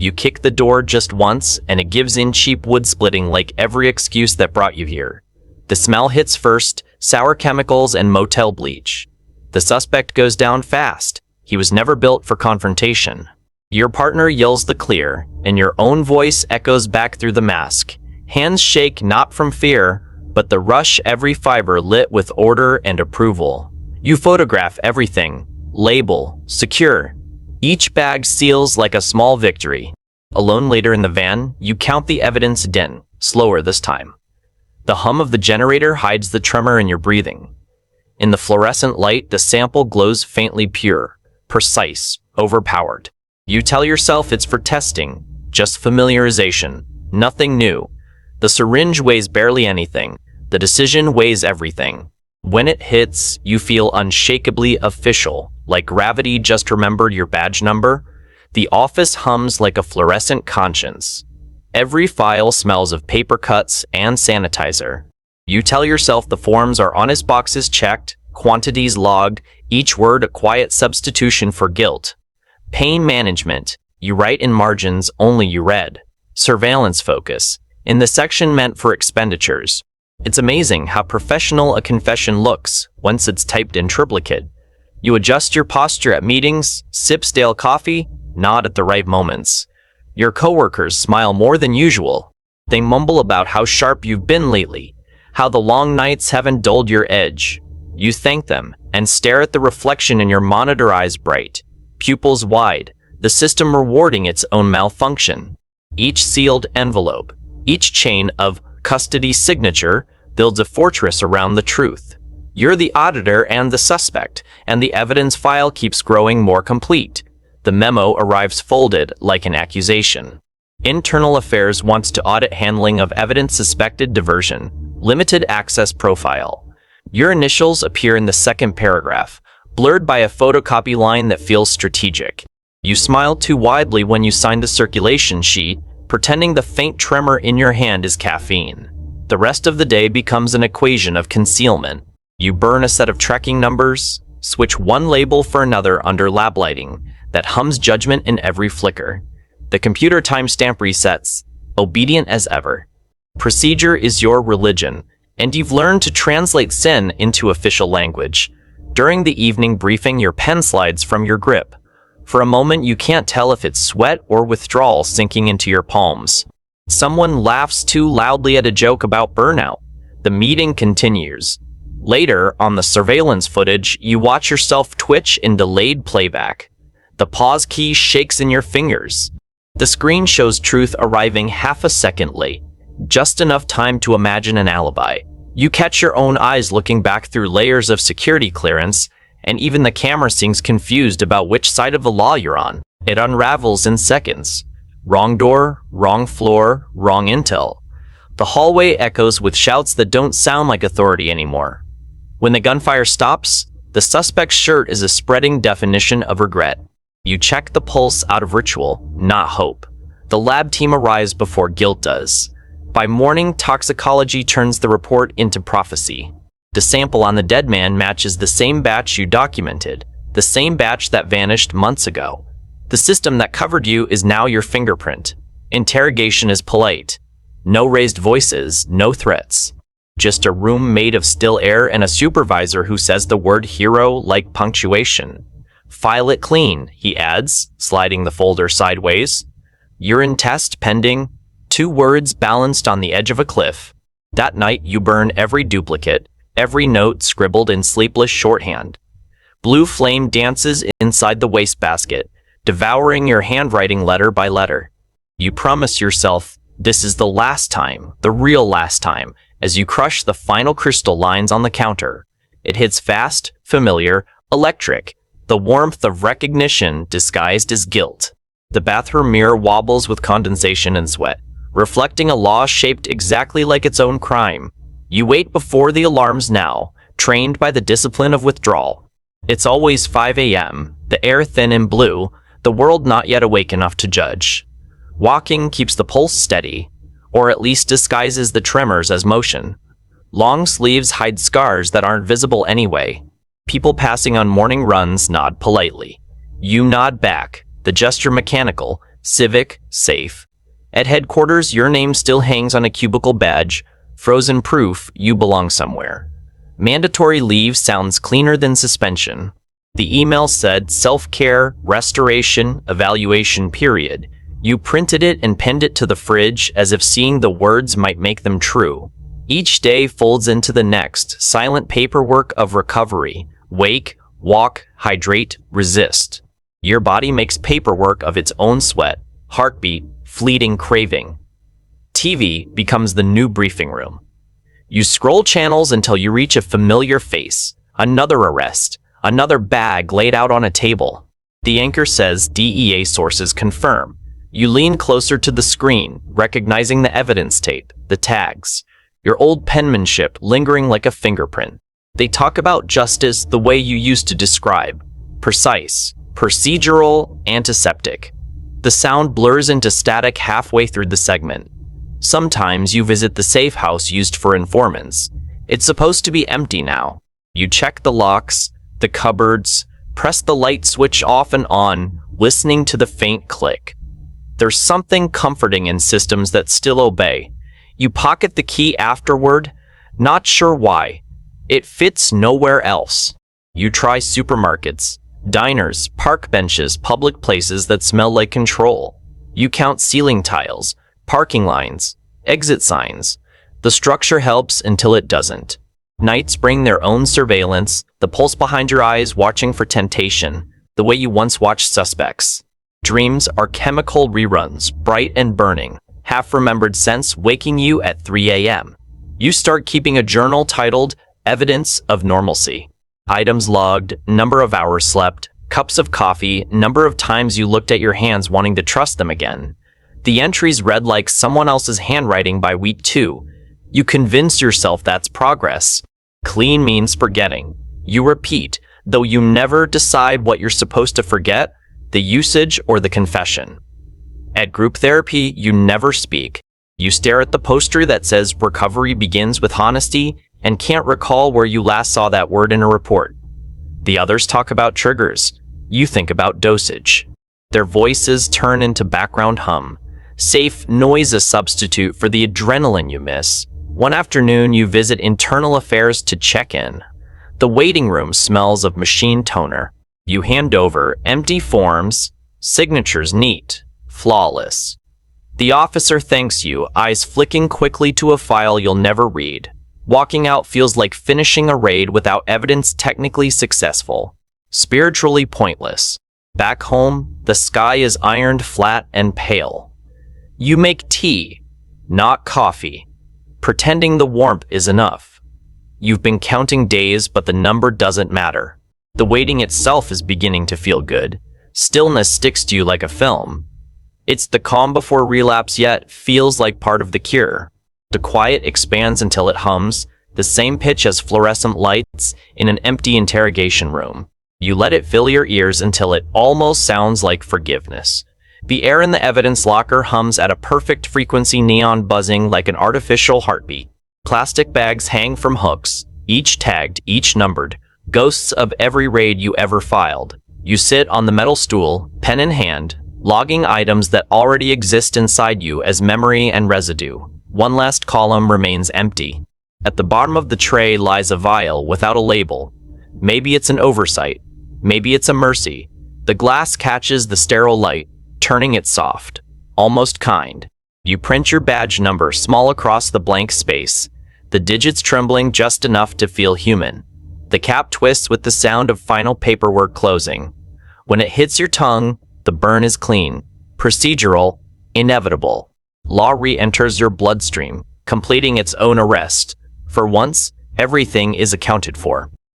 You kick the door just once, and it gives in cheap wood splitting like every excuse that brought you here. The smell hits first, sour chemicals and motel bleach. The suspect goes down fast. He was never built for confrontation. Your partner yells the clear, and your own voice echoes back through the mask. Hands shake not from fear, but the rush, every fiber lit with order and approval. You photograph everything. Label. Secure. Each bag seals like a small victory. Alone later in the van, you count the evidence again, slower this time. The hum of the generator hides the tremor in your breathing. In the fluorescent light, the sample glows faintly pure, precise, overpowered. You tell yourself it's for testing, just familiarization, nothing new. The syringe weighs barely anything. The decision weighs everything. When it hits, you feel unshakably official, like gravity just remembered your badge number. The office hums like a fluorescent conscience. Every file smells of paper cuts and sanitizer. You tell yourself the forms are honest boxes checked, quantities logged, each word a quiet substitution for guilt. Pain management. You write in margins only you read. Surveillance focus. In the section meant for expenditures. It's amazing how professional a confession looks once it's typed in triplicate. You adjust your posture at meetings, sip stale coffee, nod at the right moments. Your coworkers smile more than usual. They mumble about how sharp you've been lately, how the long nights haven't dulled your edge. You thank them and stare at the reflection in your monitor, eyes bright, pupils wide, the system rewarding its own malfunction. Each sealed envelope, each chain of custody signature builds a fortress around the truth. You're the auditor and the suspect, and the evidence file keeps growing more complete. The memo arrives folded like an accusation. Internal Affairs wants to audit handling of evidence suspected diversion. Limited access profile. Your initials appear in the second paragraph, blurred by a photocopy line that feels strategic. You smile too widely when you sign the circulation sheet, pretending the faint tremor in your hand is caffeine. The rest of the day becomes an equation of concealment. You burn a set of tracking numbers, switch one label for another under lab lighting that hums judgment in every flicker. The computer timestamp resets, obedient as ever. Procedure is your religion, and you've learned to translate sin into official language. During the evening briefing, your pen slides from your grip. For a moment, you can't tell if it's sweat or withdrawal sinking into your palms. Someone laughs too loudly at a joke about burnout. The meeting continues. Later, on the surveillance footage, you watch yourself twitch in delayed playback. The pause key shakes in your fingers. The screen shows truth arriving half a second late, just enough time to imagine an alibi. You catch your own eyes looking back through layers of security clearance, and even the camera seems confused about which side of the law you're on. It unravels in seconds. Wrong door, wrong floor, wrong intel. The hallway echoes with shouts that don't sound like authority anymore. When the gunfire stops, the suspect's shirt is a spreading definition of regret. You check the pulse out of ritual, not hope. The lab team arrives before guilt does. By morning, toxicology turns the report into prophecy. The sample on the dead man matches the same batch you documented, the same batch that vanished months ago. The system that covered you is now your fingerprint. Interrogation is polite. No raised voices, no threats. Just a room made of still air and a supervisor who says the word hero like punctuation. File it clean, he adds, sliding the folder sideways. Urine test pending. 2 words balanced on the edge of a cliff. That night, you burn every duplicate, every note scribbled in sleepless shorthand. Blue flame dances inside the wastebasket, devouring your handwriting letter by letter. You promise yourself, this is the last time, the real last time, as you crush the final crystal lines on the counter. It hits fast, familiar, electric, the warmth of recognition disguised as guilt. The bathroom mirror wobbles with condensation and sweat, reflecting a law shaped exactly like its own crime. You wait before the alarms now, trained by the discipline of withdrawal. It's always 5 a.m., the air thin and blue, the world not yet awake enough to judge. Walking keeps the pulse steady, or at least disguises the tremors as motion. Long sleeves hide scars that aren't visible anyway. People passing on morning runs nod politely. You nod back, the gesture mechanical, civic, safe. At headquarters, your name still hangs on a cubicle badge, frozen proof you belong somewhere. Mandatory leave sounds cleaner than suspension. The email said self-care, restoration, evaluation period. You printed it and pinned it to the fridge as if seeing the words might make them true. Each day folds into the next, silent paperwork of recovery. Wake, walk, hydrate, resist. Your body makes paperwork of its own sweat, heartbeat, fleeting craving. TV becomes the new briefing room. You scroll channels until you reach a familiar face. Another arrest. Another bag laid out on a table. The anchor says DEA sources confirm. You lean closer to the screen, recognizing the evidence tape, the tags. Your old penmanship lingering like a fingerprint. They talk about justice the way you used to describe. Precise, procedural, antiseptic. The sound blurs into static halfway through the segment. Sometimes you visit the safe house used for informants. It's supposed to be empty now. You check the locks, the cupboards, press the light switch off and on, listening to the faint click. There's something comforting in systems that still obey. You pocket the key afterward, not sure why. It fits nowhere else. You try supermarkets, diners, park benches, public places that smell like control. You count ceiling tiles, parking lines, exit signs. The structure helps until it doesn't. Nights bring their own surveillance, the pulse behind your eyes watching for temptation, the way you once watched Suspects. Dreams are chemical reruns, bright and burning, half-remembered scents waking you at 3 a.m. You start keeping a journal titled Evidence of Normalcy. Items logged, number of hours slept, cups of coffee, number of times you looked at your hands wanting to trust them again. The entries read like someone else's handwriting by week 2. You convince yourself that's progress. Clean means forgetting. You repeat, though you never decide what you're supposed to forget, the usage or the confession. At group therapy, you never speak. You stare at the poster that says recovery begins with honesty and can't recall where you last saw that word in a report. The others talk about triggers. You think about dosage. Their voices turn into background hum. Safe noise a substitute for the adrenaline you miss. One afternoon, you visit internal affairs to check in. The waiting room smells of machine toner. You hand over empty forms, signatures neat, flawless. The officer thanks you, eyes flicking quickly to a file you'll never read. Walking out feels like finishing a raid without evidence technically successful. Spiritually pointless. Back home, the sky is ironed flat and pale. You make tea, not coffee, pretending the warmth is enough. You've been counting days, but the number doesn't matter. The waiting itself is beginning to feel good. Stillness sticks to you like a film. It's the calm before relapse, yet feels like part of the cure. The quiet expands until it hums, the same pitch as fluorescent lights in an empty interrogation room. You let it fill your ears until it almost sounds like forgiveness. The air in the evidence locker hums at a perfect frequency, neon buzzing like an artificial heartbeat. Plastic bags hang from hooks, each tagged, each numbered, ghosts of every raid you ever filed. You sit on the metal stool, pen in hand, logging items that already exist inside you as memory and residue. One last column remains empty. At the bottom of the tray lies a vial without a label. Maybe it's an oversight. Maybe it's a mercy. The glass catches the sterile light, turning it soft, almost kind. You print your badge number small across the blank space, the digits trembling just enough to feel human. The cap twists with the sound of final paperwork closing. When it hits your tongue, the burn is clean, procedural, inevitable. Law re-enters your bloodstream, completing its own arrest. For once, everything is accounted for.